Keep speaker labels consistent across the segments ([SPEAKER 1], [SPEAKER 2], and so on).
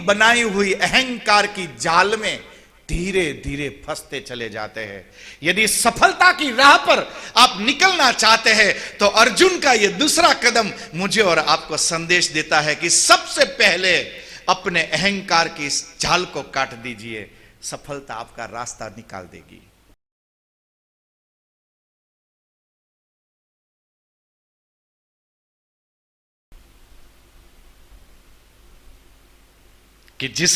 [SPEAKER 1] बनाई हुई अहंकार की जाल में धीरे धीरे फंसते चले जाते हैं। यदि सफलता की राह पर आप निकलना चाहते हैं तो अर्जुन का यह दूसरा कदम मुझे और आपको संदेश देता है कि सबसे पहले अपने अहंकार की इस जाल को काट दीजिए, सफलता आपका रास्ता निकाल देगी। कि जिस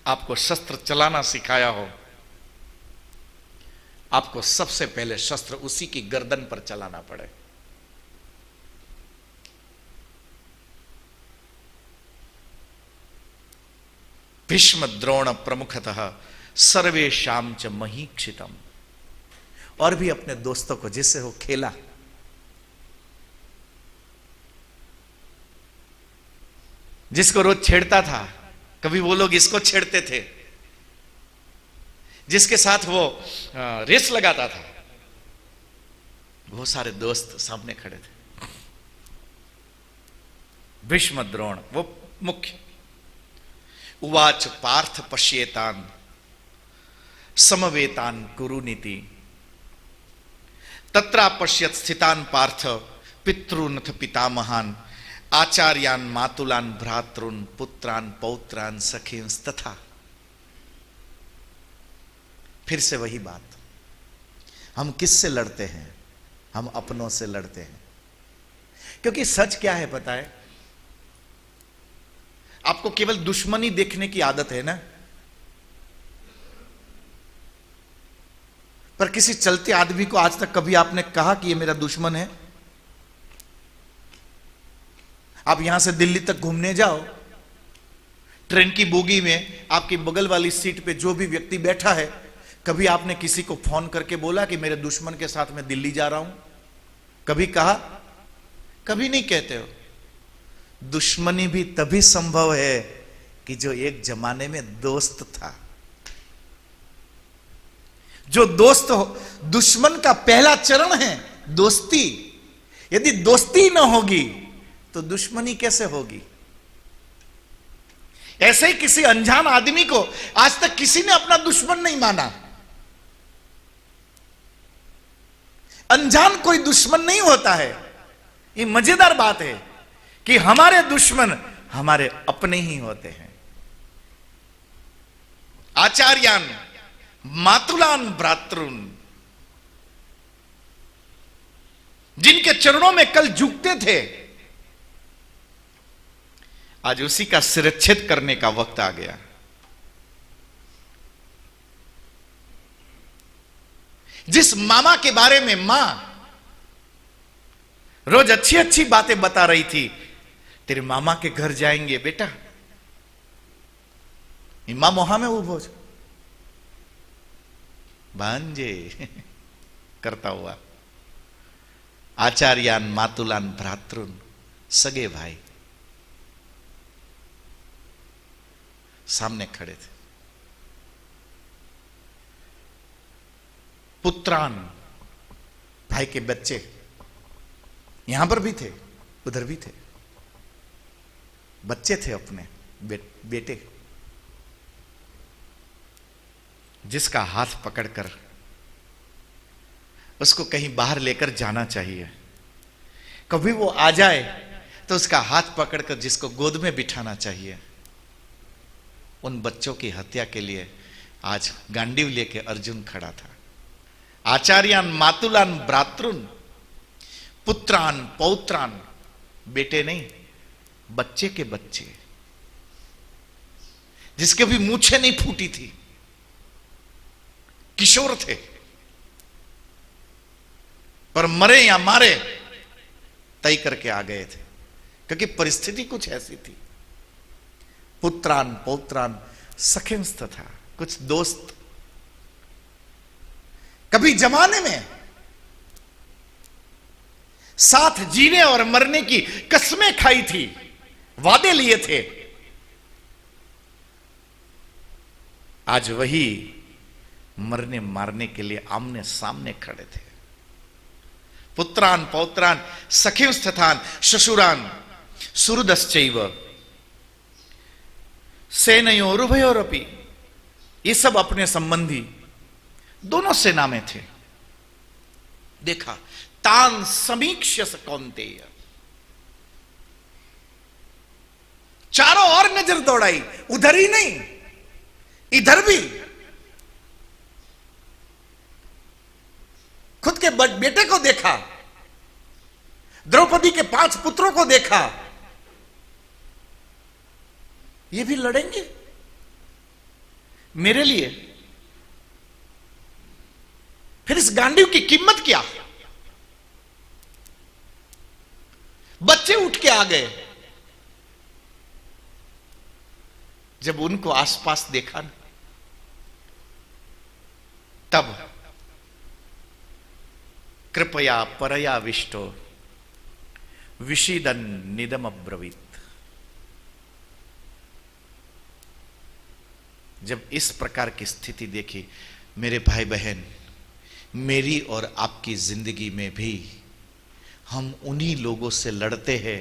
[SPEAKER 1] आपको शस्त्र चलाना सिखाया हो, आपको सबसे पहले शस्त्र उसी की गर्दन पर चलाना पड़े। भीष्म द्रोण प्रमुखतः सर्वेशाम च महीक्षितम। और भी अपने दोस्तों को जिससे हो खेला, जिसको रोज छेड़ता था, कभी वो लोग इसको छेड़ते थे, जिसके साथ वो रेस लगाता था, वो सारे दोस्त सामने खड़े थे। भीष्म द्रोण वो मुख्य। उवाच पार्थ पश्येतान समवेतान कुरुनीति तत्रा पश्यत स्थितान पार्थ पितृनथ पितामहान आचार्यान मातुलान भ्रातृन पुत्रान पौत्रान सखींस तथा। फिर से वही बात, हम किससे लड़ते हैं? हम अपनों से लड़ते हैं। क्योंकि सच क्या है पता है? आपको केवल दुश्मनी देखने की आदत है ना, पर किसी चलते आदमी को आज तक कभी आपने कहा कि ये मेरा दुश्मन है? आप यहां से दिल्ली तक घूमने जाओ, ट्रेन की बोगी में आपकी बगल वाली सीट पे जो भी व्यक्ति बैठा है, कभी आपने किसी को फोन करके बोला कि मेरे दुश्मन के साथ मैं दिल्ली जा रहा हूं? कभी कहा? कभी नहीं कहते हो। दुश्मनी भी तभी संभव है कि जो एक जमाने में दोस्त था। जो दोस्त हो, दुश्मन का पहला चरण है दोस्ती। यदि दोस्ती ना होगी तो दुश्मनी कैसे होगी? ऐसे ही किसी अनजान आदमी को आज तक किसी ने अपना दुश्मन नहीं माना। अनजान कोई दुश्मन नहीं होता है। ये मजेदार बात है कि हमारे दुश्मन हमारे अपने ही होते हैं। आचार्यान मातुलान भ्रातृन, जिनके चरणों में कल झुकते थे, आज उसी का शिरच्छेद करने का वक्त आ गया। जिस मामा के बारे में मां रोज अच्छी अच्छी बातें बता रही थी, तेरे मामा के घर जाएंगे बेटा, मां मोहा में उभो भांजे करता हुआ। आचार्यान मातुलान भ्रातृन, सगे भाई सामने खड़े थे। पुत्रान, भाई के बच्चे यहां पर भी थे, उधर भी थे। बच्चे थे अपने बेटे, जिसका हाथ पकड़कर उसको कहीं बाहर लेकर जाना चाहिए। कभी वो आ जाए तो उसका हाथ पकड़कर जिसको गोद में बिठाना चाहिए। उन बच्चों की हत्या के लिए आज गांडीव लेके अर्जुन खड़ा था। आचार्यान मातुलान भ्रातृन पुत्रान पौत्रान, बेटे नहीं, बच्चे के बच्चे, जिसके भी मूछें नहीं फूटी थी, किशोर थे, पर मरे या मारे तय करके आ गए थे, क्योंकि परिस्थिति कुछ ऐसी थी। पुत्रान पौत्रान सखिंस था, कुछ दोस्त कभी जमाने में साथ जीने और मरने की कसमें खाई थी, वादे लिए थे, आज वही मरने मारने के लिए आमने सामने खड़े थे। पुत्रान पौत्रान सखिंस तथान शशुरान सुहृदश्चैव सेनयोरुभयोरपि, ये सब अपने संबंधी दोनों सेना में थे। देखा, तान समीक्ष्य कौन्तेय, चारों ओर नजर दौड़ाई, उधर ही नहीं इधर भी। खुद के बेटे को देखा, द्रौपदी के 5 पुत्रों को देखा, ये भी लड़ेंगे मेरे लिए। फिर इस गांडीव की कीमत क्या? बच्चे उठ के आ गए। जब उनको आसपास देखा ना, तब कृपया परया विष्टो विषीदन निदम अब्रवीत। जब इस प्रकार की स्थिति देखी, मेरे भाई बहन, मेरी और आपकी जिंदगी में भी हम उन्हीं लोगों से लड़ते हैं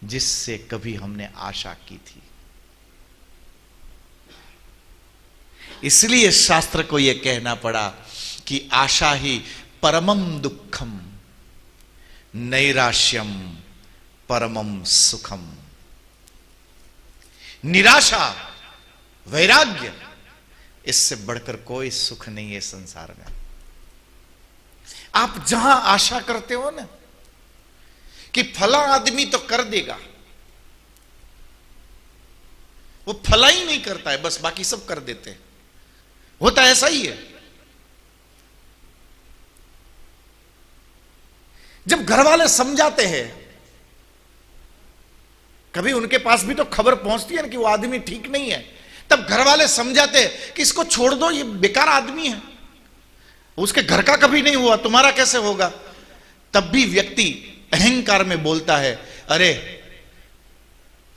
[SPEAKER 1] जिससे कभी हमने आशा की थी। इसलिए शास्त्र को यह कहना पड़ा कि आशा ही परमम दुखम, नैराश्यम परमम सुखम। निराशा, वैराग्य, इससे बढ़कर कोई सुख नहीं है संसार में। आप जहां आशा करते हो ना कि फला आदमी तो कर देगा, वो फला ही नहीं करता है, बस बाकी सब कर देते हैं। होता ऐसा ही है। जब घर वाले समझाते हैं, कभी उनके पास भी तो खबर पहुंचती है ना कि वो आदमी ठीक नहीं है, तब घर वाले समझाते हैं कि इसको छोड़ दो, ये बेकार आदमी है, उसके घर का कभी नहीं हुआ, तुम्हारा कैसे होगा। तब भी व्यक्ति अहंकार में बोलता है, अरे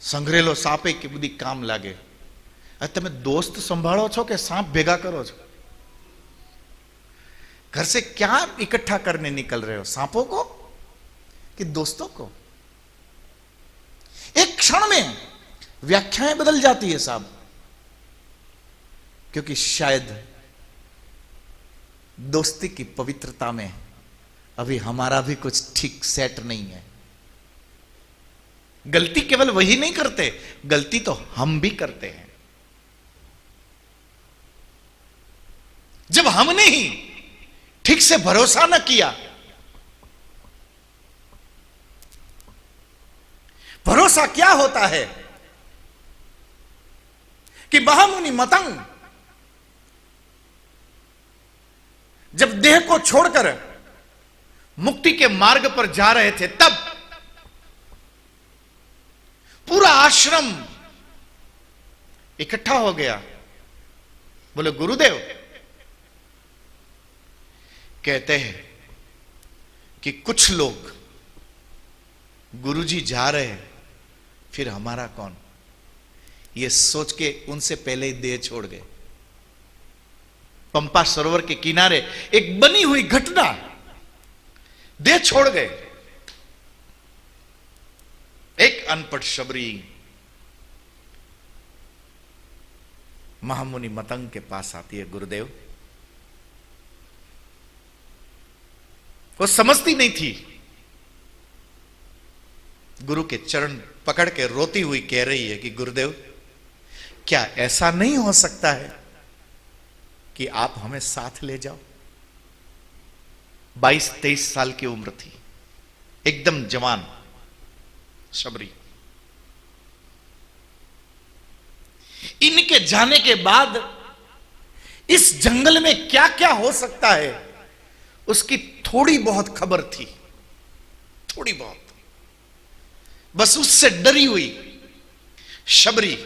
[SPEAKER 1] संग्रेलो सापे की बुद्धि काम लागे। अरे તમે दोस्त संभाळो છો કે सांप भेगा करो છો? घर से क्या इकट्ठा करने निकल रहे हो, सांपों को कि दोस्तों को? एक क्षण में व्याख्याएं बदल जाती है साहब, क्योंकि शायद दोस्ती की पवित्रता में अभी हमारा भी कुछ ठीक सेट नहीं है। गलती केवल वही नहीं करते, गलती तो हम भी करते हैं। जब हमने ही ठीक से भरोसा न किया, भरोसा क्या होता है कि महामुनि मतंग जब देह को छोड़कर मुक्ति के मार्ग पर जा रहे थे, तब पूरा आश्रम इकट्ठा हो गया। बोले गुरुदेव, कहते हैं कि कुछ लोग गुरुजी जा रहे हैं, फिर हमारा कौन, ये सोच के उनसे पहले ही देह छोड़ गए। पंपा सरोवर के किनारे एक बनी हुई घटना, देह छोड़ गए। एक अनपढ़ शबरी महामुनि मतंग के पास आती है, गुरुदेव। वो समझती नहीं थी, गुरु के चरण पकड़ के रोती हुई कह रही है कि गुरुदेव, क्या ऐसा नहीं हो सकता है कि आप हमें साथ ले जाओ? 22-23 साल की उम्र थी, एकदम जवान शबरी। इनके जाने के बाद इस जंगल में क्या क्या हो सकता है, उसकी थोड़ी बहुत खबर थी, थोड़ी बहुत। बस उससे डरी हुई शबरी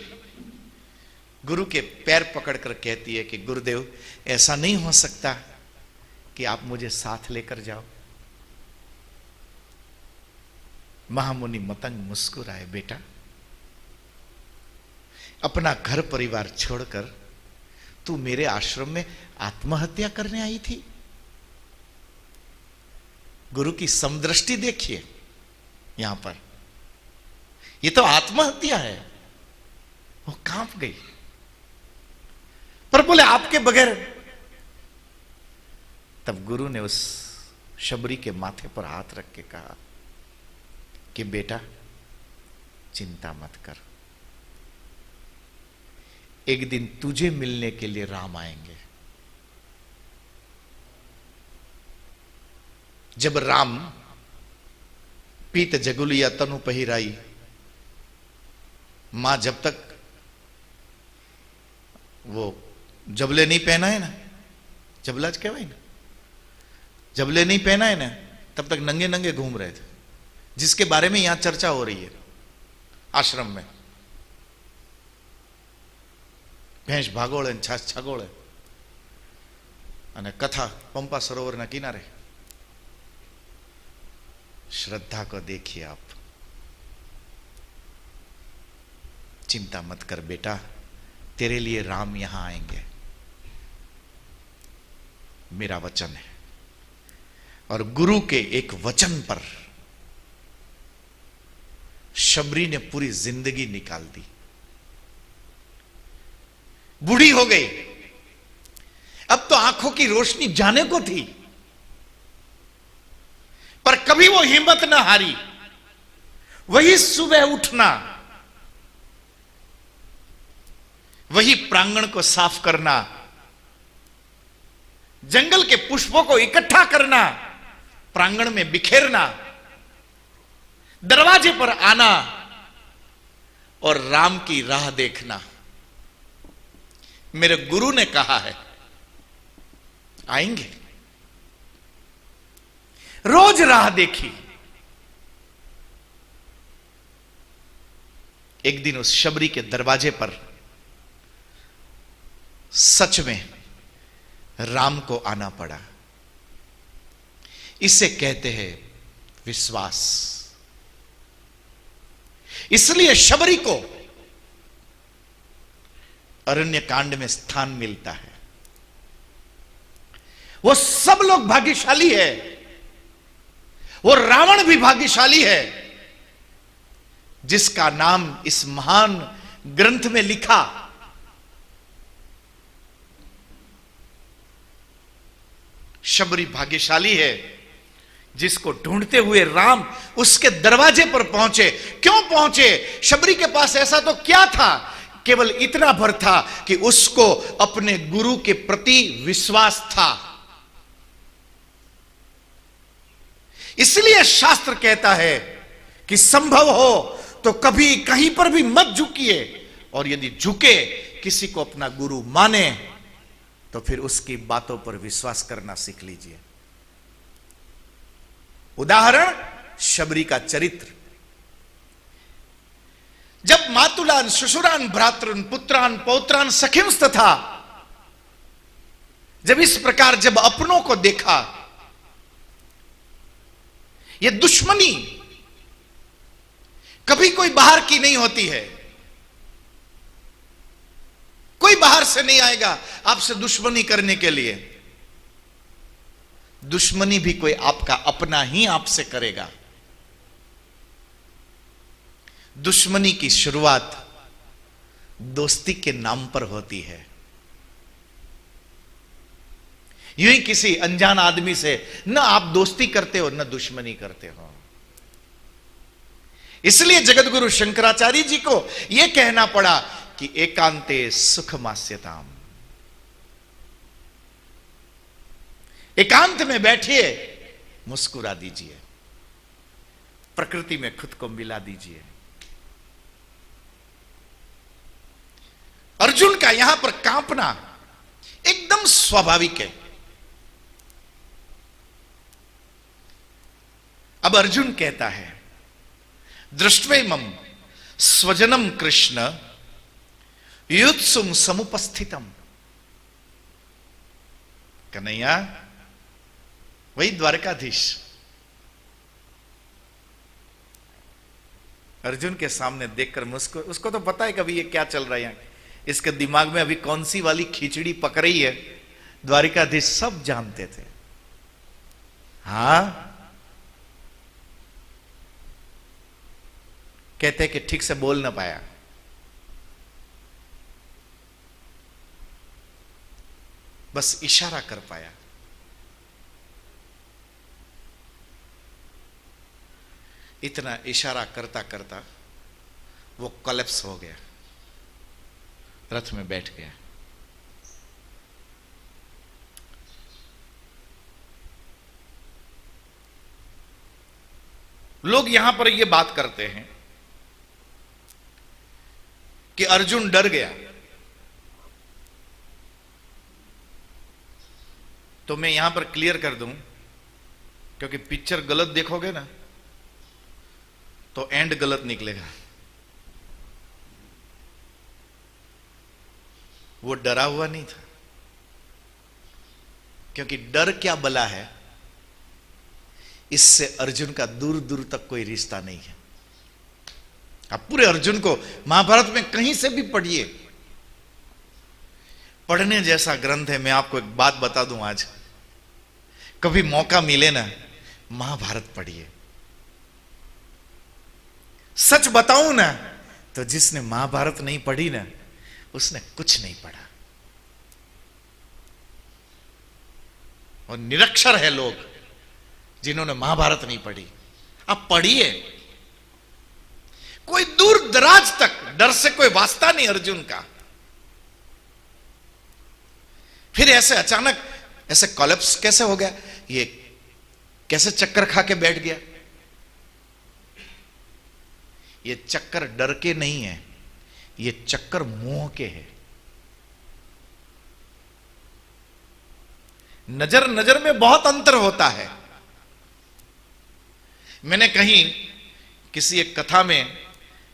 [SPEAKER 1] गुरु के पैर पकड़कर कहती है कि गुरुदेव, ऐसा नहीं हो सकता कि आप मुझे साथ लेकर जाओ। महामुनि मतंग मुस्कुराए, बेटा, अपना घर परिवार छोड़कर तू मेरे आश्रम में आत्महत्या करने आई थी? गुरु की समदृष्टि देखिए यहां पर, ये तो आत्महत्या है। वो कांप गई, पर बोले आपके बगैर। तब गुरु ने उस शबरी के माथे पर हाथ रख के कहा कि बेटा चिंता मत कर, एक दिन तुझे मिलने के लिए राम आएंगे। जब राम पीत जगुलिया तनु पहिराई, मां जब तक वो जबले नहीं पहना है ना, जबलाज कहवाय ना, जबले नहीं पहना है ना, तब तक नंगे नंगे घूम रहे थे, जिसके बारे में यहां चर्चा हो रही है आश्रम में। भैंस भागोळे छाछ छागोळे અને कथा पंपा सरोवर ना किनारे। श्रद्धा को देखिए आप। चिंता मत कर बेटा, तेरे लिए राम यहां आएंगे, मेरा वचन है। और गुरु के एक वचन पर शबरी ने पूरी जिंदगी निकाल दी। बूढ़ी हो गई, अब तो आंखों की रोशनी जाने को थी, पर कभी वो हिम्मत ना हारी। वही सुबह उठना, वही प्रांगण को साफ करना, जंगल के पुष्पों को इकट्ठा करना, प्रांगण में बिखेरना, दरवाजे पर आना और राम की राह देखना। मेरे गुरु ने कहा है आएंगे। रोज राह देखी। एक दिन उस शबरी के दरवाजे पर सच में राम को आना पड़ा। इसे कहते हैं विश्वास। इसलिए शबरी को अरण्य कांड में स्थान मिलता है। वो सब लोग भाग्यशाली है, वो रावण भी भाग्यशाली है जिसका नाम इस महान ग्रंथ में लिखा। शबरी भाग्यशाली है जिसको ढूंढते हुए राम उसके दरवाजे पर पहुंचे। क्यों पहुंचे? शबरी के पास ऐसा तो क्या था, केवल इतना भर था कि उसको अपने गुरु के प्रति विश्वास था। इसलिए शास्त्र कहता है कि संभव हो तो कभी कहीं पर भी मत झुकिए, और यदि झुके, किसी को अपना गुरु माने, तो फिर उसकी बातों पर विश्वास करना सीख लीजिए। उदाहरण शबरी का चरित्र। जब मातुलान शुशुरान भ्रातृन पुत्रान पौत्रान सखिंस था, जब इस प्रकार जब अपनों को देखा, यह दुश्मनी कभी कोई बाहर की नहीं होती है। कोई बाहर से नहीं आएगा आपसे दुश्मनी करने के लिए। दुश्मनी भी कोई आपका अपना ही आपसे करेगा। दुश्मनी की शुरुआत दोस्ती के नाम पर होती है। यूं ही किसी अनजान आदमी से न आप दोस्ती करते हो न दुश्मनी करते हो। इसलिए जगतगुरु शंकराचार्य जी को यह कहना पड़ा कि एकांते सुखमास्यताम। एकांत में बैठिए, मुस्कुरा दीजिए, प्रकृति में खुद को मिला दीजिए। अर्जुन का यहां पर कांपना एकदम स्वाभाविक है। अब अर्जुन कहता है, दृष्ट्वेमं स्वजनम कृष्ण युत्सुम समुपस्थितम। कन्हैया, वही द्वारकाधीश अर्जुन के सामने देखकर मुस्कुर, उसको तो पता है कि अभी ये क्या चल रहा है, इसके दिमाग में अभी कौन सी वाली खिचड़ी पक रही है, द्वारिकाधीश सब जानते थे। हाँ, कहते कि ठीक से बोल ना पाया। बस इशारा कर पाया। इतना इशारा करता करता वो कोलैप्स हो गया, रथ में बैठ गया। लोग यहां पर ये बात करते हैं कि अर्जुन डर गया, तो मैं यहां पर क्लियर कर दूं, क्योंकि पिक्चर गलत देखोगे ना तो एंड गलत निकलेगा। वो डरा हुआ नहीं था, क्योंकि डर क्या बला है, इससे अर्जुन का दूर दूर तक कोई रिश्ता नहीं है। आप पूरे अर्जुन को महाभारत में कहीं से भी पढ़िए, पढ़ने जैसा ग्रंथ है। मैं आपको एक बात बता दूं, आज कभी मौका मिले ना, महाभारत पढ़िए। सच बताऊं ना तो जिसने महाभारत नहीं पढ़ी ना, उसने कुछ नहीं पढ़ा, और निरक्षर है लोग जिन्होंने महाभारत नहीं पढ़ी। आप पढ़िए, कोई दूर दराज तक डर से कोई वास्ता नहीं अर्जुन का। फिर ऐसे अचानक ऐसे कोलैप्स कैसे हो गया, ये कैसे चक्कर खा के बैठ गया? ये चक्कर डर के नहीं है, ये चक्कर मोह के है। नजर नजर में बहुत अंतर होता है। मैंने कहीं किसी एक कथा में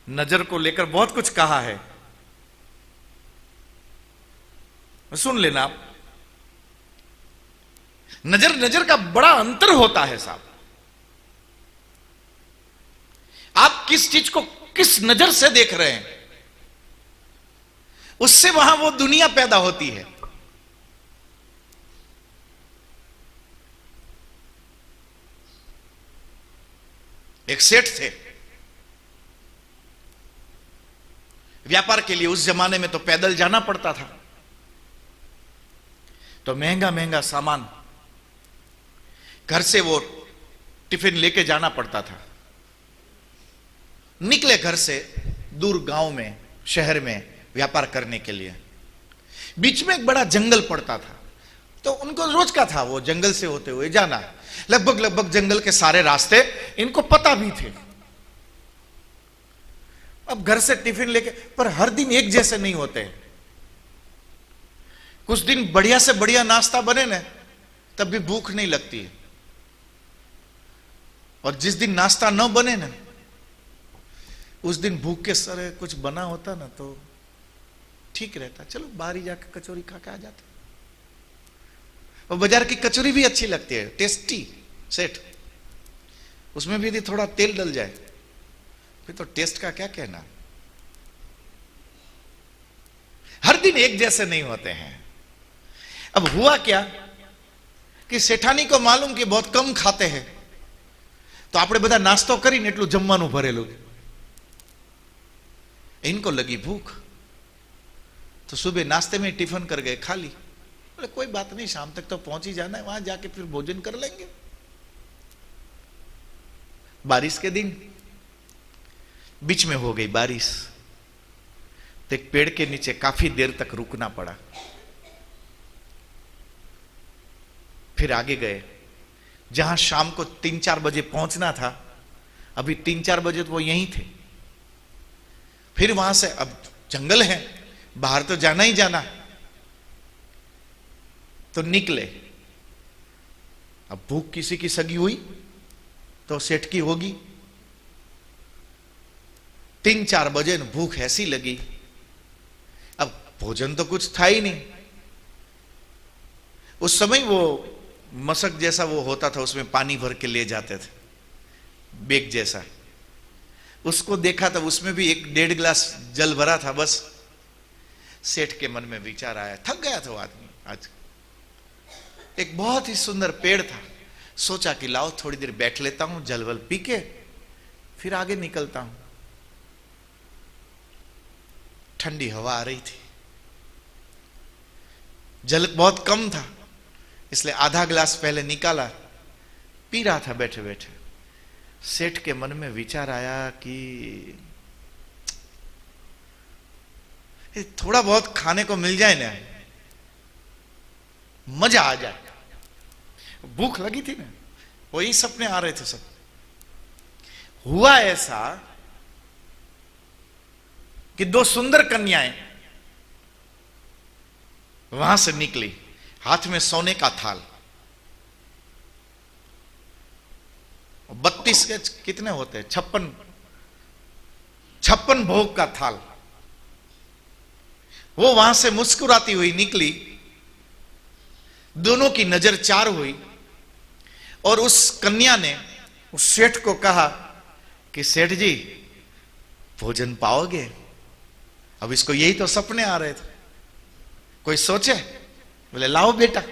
[SPEAKER 1] नजर को लेकर बहुत कुछ कहा है, सुन लेना आप। नजर नजर का बड़ा अंतर होता है साहब। आप किस चीज को किस नजर से देख रहे हैं, उससे वहां वो दुनिया पैदा होती है। एक सेठ थे, व्यापार के लिए उस जमाने में तो पैदल जाना पड़ता था, तो महंगा महंगा सामान घर से वो टिफिन लेके जाना पड़ता था। निकले घर से दूर गांव में, शहर में व्यापार करने के लिए। बीच में एक बड़ा जंगल पड़ता था, तो उनको रोज का था वो जंगल से होते हुए जाना। लगभग लगभग जंगल के सारे रास्ते इनको पता भी थे। अब घर से टिफिन लेके, पर हर दिन एक जैसे नहीं होते। कुछ दिन बढ़िया से बढ़िया नाश्ता बने ना, तब भी भूख नहीं लगती है, और जिस दिन नाश्ता न बने ना, उस दिन भूख के सर कुछ बना होता ना तो ठीक रहता, चलो बाहर ही जाकर कचौरी खा के आ जाते। और बाजार की कचौरी भी अच्छी लगती है, टेस्टी सेठ, उसमें भी यदि थोड़ा तेल डल जाए फिर तो टेस्ट का क्या कहना। हर दिन एक जैसे नहीं होते हैं। अब हुआ क्या कि सेठानी को मालूम कि बहुत कम खाते हैं, तो આપણે બધા નાસ્તો કરીને એટલું જમવાનું ભરેલું, इनको लगी भूख, तो सुबह नाश्ते में टिफिन कर गए खाली। बोले कोई बात नहीं, शाम तक तो पहुंच ही जाना है, वहां जाके फिर भोजन कर लेंगे। बारिश के दिन, बीच में हो गई बारिश, तो एक पेड़ के नीचे काफी देर तक रुकना पड़ा। फिर आगे गए, जहां शाम को 3-4 बजे पहुंचना था, अभी 3-4 बजे तो वो यहीं थे। फिर वहां से, अब जंगल है, बाहर तो जाना ही जाना, तो निकले। अब भूख किसी की सगी हुई तो सेठ की होगी। 3-4 बजे न भूख ऐसी लगी, अब भोजन तो कुछ था ही नहीं। उस समय वो मशक जैसा वो होता था, उसमें पानी भर के ले जाते थे, बेग जैसा, उसको देखा तब उसमें भी 1-1.5 गिलास जल भरा था। बस सेठ के मन में विचार आया, थक गया था वो आदमी आज। एक बहुत ही सुंदर पेड़ था, सोचा कि लाओ थोड़ी देर बैठ लेता हूं, जल वल पी के फिर आगे निकलता हूं। ठंडी हवा आ रही थी, जल बहुत कम था, इसलिए आधा गिलास पहले निकाला, पी रहा था बैठे बैठे। सेठ के मन में विचार आया कि थोड़ा बहुत खाने को मिल जाए ना, मजा आ जाए। भूख लगी थी ना, वही सपने आ रहे थे सब। हुआ ऐसा कि दो सुंदर कन्याएं वहां से निकली, हाथ में सोने का थाल। 32 के कितने होते हैं, 56 भोग का थाल। वो वहां से मुस्कुराती हुई निकली, दोनों की नजर चार हुई, और उस कन्या ने उस सेठ को कहा कि सेठ जी भोजन पाओगे? अब इसको यही तो सपने आ रहे थे, कोई सोचे? बोले लाओ बेटा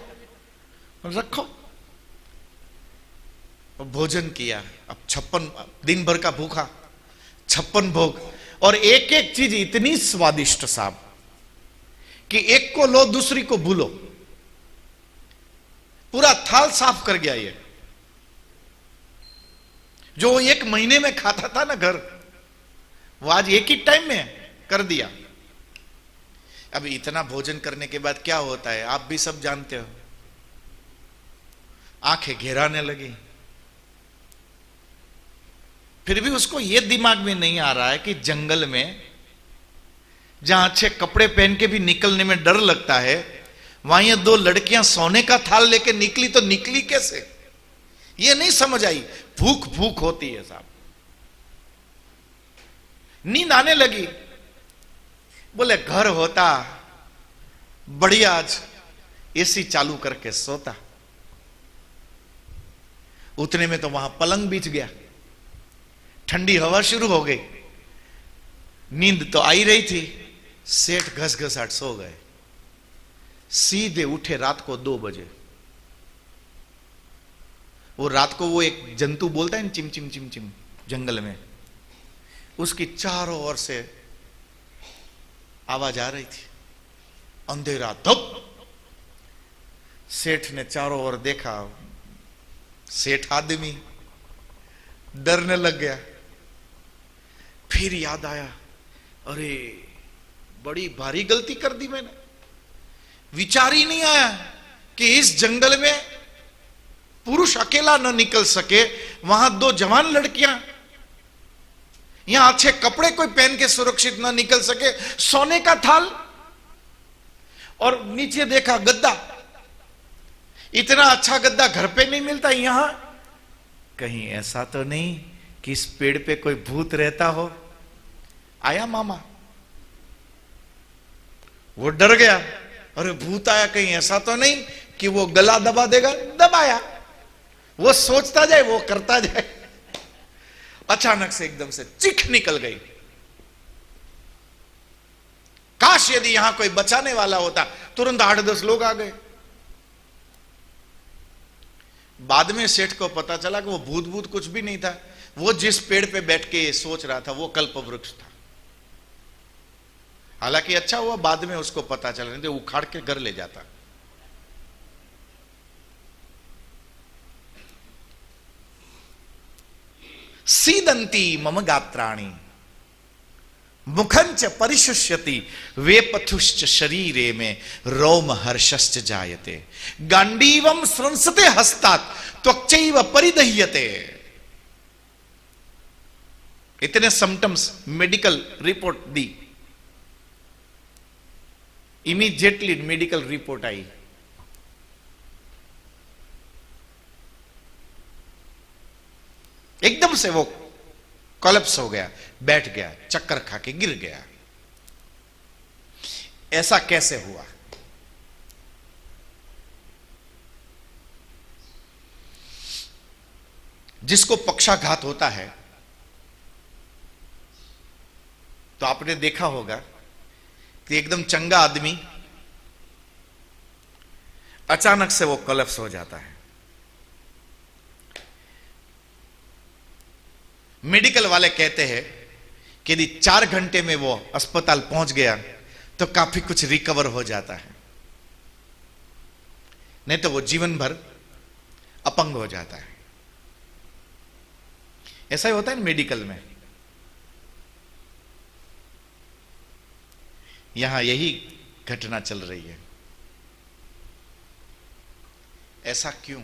[SPEAKER 1] रखो। भोजन किया। अब 56 दिन भर का भूखा, 56 भोग, और एक एक चीज इतनी स्वादिष्ट साहब कि एक को लो दूसरी को भूलो। पूरा थाल साफ कर गया ये। जो वो 1 महीने में खाता था ना घर, वो आज एक ही टाइम में कर दिया। अब इतना भोजन करने के बाद क्या होता है आप भी सब जानते हो, आंखें घेराने लगी। फिर भी उसको यह दिमाग में नहीं आ रहा है कि जंगल में जहां अच्छे कपड़े पहन के भी निकलने में डर लगता है, वहां ये 2 लड़कियां सोने का थाल लेके निकली, तो निकली कैसे? ये नहीं समझ आई। भूख भूख होती है साहब। नींद आने लगी। बोले घर होता बढ़िया, आज एसी चालू करके सोता। उतने में तो वहां पलंग बिछ गया, ठंडी हवा शुरू हो गई। नींद तो आई रही थी, सेठ घसघसाट सो गए। सीधे उठे रात को 2 बजे। वो रात को वो एक जंतु बोलता है ना, चिम चिम चिम चिम, जंगल में, उसकी चारों ओर से आवाज आ रही थी। अंधेरा धप। सेठ ने चारों ओर देखा, सेठ आदमी डरने लग गया। फिर याद आया, अरे बड़ी भारी गलती कर दी मैंने। विचार ही नहीं आया कि इस जंगल में पुरुष अकेला न निकल सके, वहां 2 जवान लड़कियां, यहां अच्छे कपड़े कोई पहन के सुरक्षित न निकल सके, सोने का थाल, और नीचे देखा गद्दा। इतना अच्छा गद्दा घर पे नहीं मिलता, यहां कहीं ऐसा तो नहीं कि इस पेड़ पे कोई भूत रहता हो। आया मामा, वो डर गया, अरे भूत आया, कहीं ऐसा तो नहीं कि वो गला दबा देगा। दबाया, वो सोचता जाए, वो करता जाए। अचानक से एकदम से चीख निकल गई। काश यदि यहां कोई बचाने वाला होता। तुरंत 8-10 लोग आ गए। बाद में सेठ को पता चला कि वो भूत भूत कुछ भी नहीं था। वो जिस पेड़ पे बैठ के ये सोच रहा था वो कल्पवृक्ष था। हालांकि अच्छा हुआ बाद में उसको पता चला, नहीं तो उखाड़ के घर ले जाता। सीदंती मम गात्राणि मुखंच परिशुष्यति वेपथुश्च शरीरे में रोम हर्षश्च जायते गांडीवम स्रंसते हस्तात् त्वक्चैव परिदह्यते। इतने सिम्टम्स मेडिकल रिपोर्ट दी। इमीडिएटली मेडिकल रिपोर्ट आई। एकदम से वो कोलैप्स हो गया, बैठ गया, चक्कर खा के गिर गया। ऐसा कैसे हुआ? जिसको पक्षाघात होता है तो आपने देखा होगा कि एकदम चंगा आदमी अचानक से वो कोलैप्स हो जाता है। मेडिकल वाले कहते हैं कि यदि 4 घंटे में वो अस्पताल पहुंच गया तो काफी कुछ रिकवर हो जाता है। नहीं तो वो जीवन भर अपंग हो जाता है। ऐसा ही होता है मेडिकल में। यहां यही घटना चल रही है। ऐसा क्यों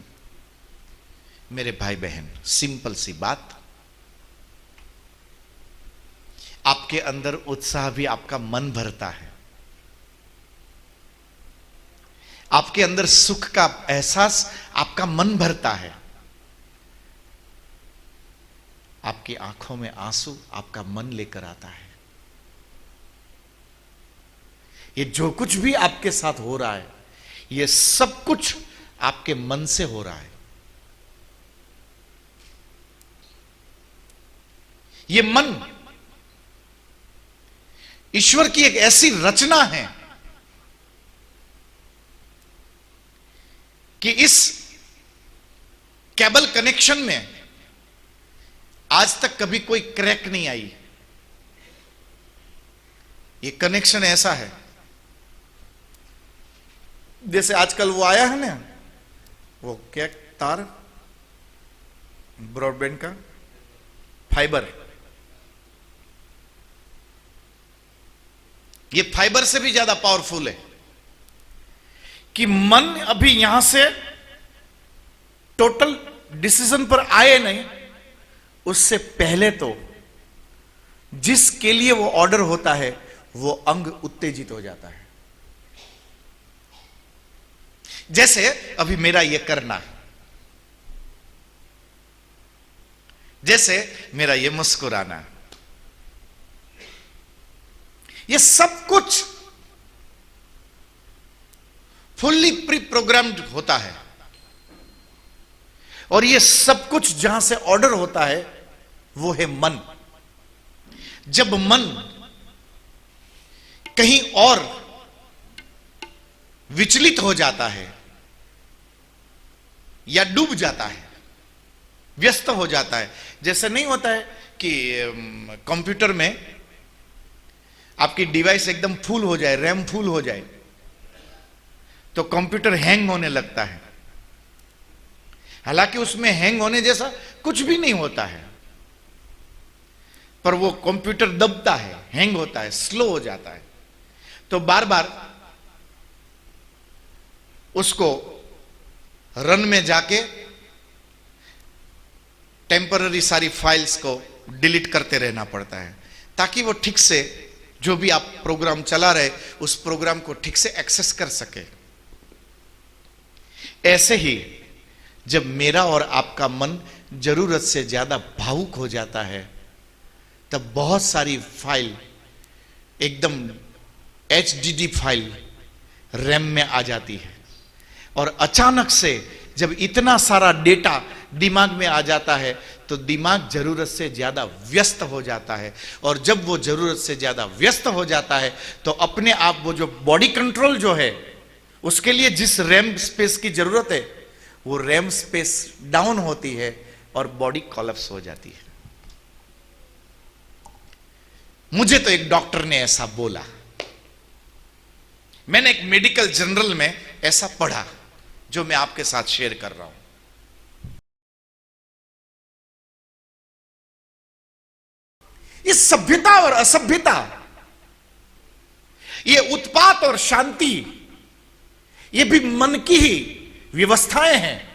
[SPEAKER 1] मेरे भाई बहन? सिंपल सी बात, आपके अंदर उत्साह भी आपका मन भरता है, आपके अंदर सुख का एहसास आपका मन भरता है, आपकी आंखों में आंसू आपका मन लेकर आता है। ये जो कुछ भी आपके साथ हो रहा है, ये सब कुछ आपके मन से हो रहा है। ये मन ईश्वर की एक ऐसी रचना है कि इस केबल कनेक्शन में आज तक कभी कोई क्रैक नहीं आई। ये कनेक्शन ऐसा है जैसे आजकल वो आया है ना, वो क्या तार, ब्रॉडबैंड का फाइबर। ये फाइबर से भी ज्यादा पावरफुल है कि मन अभी यहां से टोटल डिसीजन पर आए नहीं, उससे पहले तो जिसके लिए वो ऑर्डर होता है वो अंग उत्तेजित हो जाता है। जैसे अभी मेरा ये करना, जैसे मेरा ये मुस्कुराना, ये सब कुछ फुल्ली प्री प्रोग्राम्ड होता है। और ये सब कुछ जहां से ऑर्डर होता है वो है मन। जब मन कहीं और विचलित हो जाता है या डूब जाता है, व्यस्त हो जाता है, जैसे नहीं होता है कि कंप्यूटर में आपकी डिवाइस एकदम फुल हो जाए, रैम फुल हो जाए तो कंप्यूटर हैंग होने लगता है। हालांकि उसमें हैंग होने जैसा कुछ भी नहीं होता है, पर वो कंप्यूटर दबता है, हैंग होता है, स्लो हो जाता है। तो बार बार उसको रन में जाके टेम्पररी सारी फाइल्स को डिलीट करते रहना पड़ता है ताकि वो ठीक से जो भी आप प्रोग्राम चला रहे उस प्रोग्राम को ठीक से एक्सेस कर सके। ऐसे ही जब मेरा और आपका मन जरूरत से ज्यादा भावुक हो जाता है तब बहुत सारी फाइल एकदम HDD फाइल रैम में आ जाती है। और अचानक से जब इतना सारा डेटा दिमाग में आ जाता है तो दिमाग जरूरत से ज्यादा व्यस्त हो जाता है। और जब वो जरूरत से ज्यादा व्यस्त हो जाता है तो अपने आप वो जो बॉडी कंट्रोल जो है उसके लिए जिस रैम स्पेस की जरूरत है वो रैम स्पेस डाउन होती है और बॉडी कोलैप्स हो जाती है। मुझे तो एक डॉक्टर ने ऐसा बोला, मैंने एक मेडिकल जर्नल में ऐसा पढ़ा जो मैं आपके साथ शेयर कर रहा हूं। ये सभ्यता और असभ्यता, ये उत्पात और शांति, ये भी मन की ही व्यवस्थाएं हैं।